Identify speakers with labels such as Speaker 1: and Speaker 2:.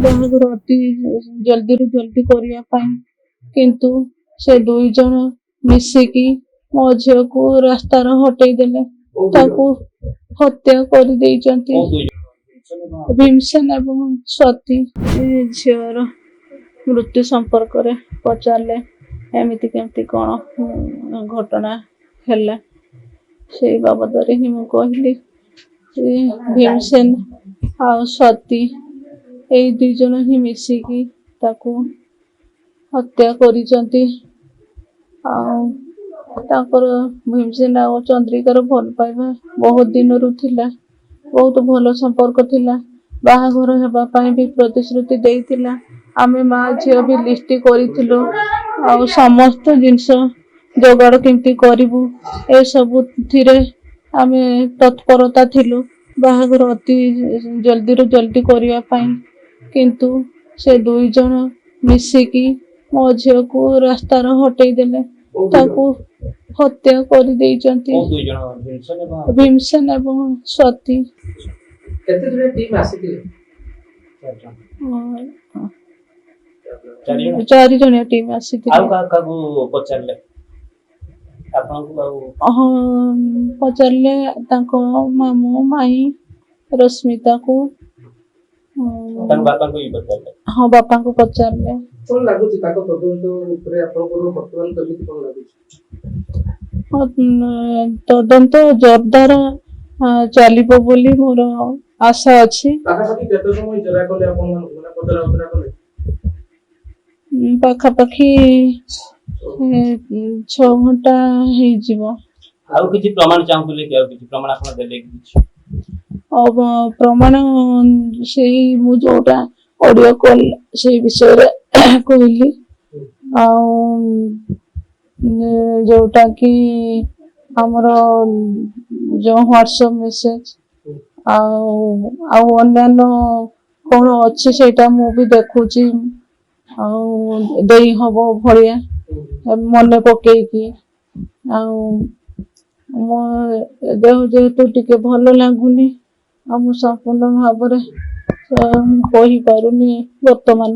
Speaker 1: ବାହାଘର ଅତି ଜଲ୍ଦିରୁ ଜଲ୍ଦି କରିବା ପାଇଁ, କିନ୍ତୁ ସେ ଦୁଇ ଜଣ ମିଶିକି ମୋ ଝିଅକୁ ରାସ୍ତାର ହଟେଇ ଦେଲେ, ତାକୁ ହତ୍ୟା କରିଦେଇଛନ୍ତି। ଭୀମସେନ ଏବଂ ସ୍ୱାତି ଝିଅର ମୃତ୍ୟୁ ସମ୍ପର୍କରେ ପଚାରିଲେ, ଏମିତି କେମିତି କ'ଣ ଘଟଣା ହେଲା, ସେଇ ବାବଦରେ ହିଁ ମୁଁ କହିଲି। ଭୀମସେନ ଆଉ ସ୍ୱାତି ଏଇ ଦୁଇ ଜଣ ହିଁ ମିଶିକି ତାକୁ ହତ୍ୟା କରିଛନ୍ତି। ଆଉ ତାଙ୍କର ଭୀମସେନ ଆଉ ଚନ୍ଦ୍ରିକାର ଭଲ ପାଇବା ବହୁତ ଦିନରୁ ଥିଲା, ବହୁତ ଭଲ ସମ୍ପର୍କ ଥିଲା। ବାହାଘର ହେବା ପାଇଁ ବି ପ୍ରତିଶ୍ରୁତି ଦେଇଥିଲା। ଆମେ ମା ଝିଅ ବି ଲିଷ୍ଟ କରିଥିଲୁ, ଆଉ ସମସ୍ତ ଜିନିଷ ଯୋଗାଡ଼ କେମିତି କରିବୁ ଏସବୁଥିରେ ଆମେ ତତ୍ପରତା ଥିଲୁ ବାହାଘର ଅତି ଜଲ୍ଦିରୁ ଜଲ୍ଦି କରିବା ପାଇଁ, କିନ୍ତୁ ସେ ଦୁଇ ଜଣ ମିଶିକି ମୋ ଝିଅକୁ ରାସ୍ତାର ହଟେଇ ଦେଲେ, ତାକୁ ହତ୍ୟା କରିଦେଇଛନ୍ତି। ଭୀମସେନ ଏବଂ ସ୍ୱାତି। ଚାରି ଜଣିଆ ଟିମ୍ ଆସିଥିଲେ। ହଁ, ପଚାରିଲେ ତାଙ୍କ ମାମୁଁ ମାଇଁ ରଶ୍ମିତାକୁ। ହଁ, ବାପାଙ୍କୁ ପଚାରିଲେ। ତଦନ୍ତ ଜୋରଦାର ଚାଲିବ ବୋଲି ମୋର ଆଶା ଅଛି। ପାଖାପାଖି 6 ଘଣ୍ଟା ହେଇଯିବ।
Speaker 2: ଆଉ କିଛି ପ୍ରମାଣ ଚାହୁଁଥିଲେ କି? ଆଉ କିଛି ପ୍ରମାଣ ଆପଣ ଦେଲେ କି?
Speaker 1: ପ୍ରମାଣ ସେଇ ମୁଁ ଯୋଉଟା ଅଡିଓ କଲ୍ ସେଇ ବିଷୟରେ କହିଲି, ଆଉ ଯୋଉଟା କି ଆମର ଯୋଉ ହ୍ୱାଟ୍ସଆପ୍ ମେସେଜ ଆଉ ଅନ୍ୟାନ୍ୟ କ'ଣ ଅଛି ସେଇଟା ମୁଁ ବି ଦେଖୁଛି, ଆଉ ଦେଇ ହବ ଭଳିଆ ମନେ ପକେଇକି। ଆଉ ମୋ ଦେହ ଯେହେତୁ ଟିକେ ଭଲ ଲାଗୁନି, ଆଉ ମୁଁ ସମ୍ପୂର୍ଣ୍ଣ ଭାବରେ କହିପାରୁନି ବର୍ତ୍ତମାନ।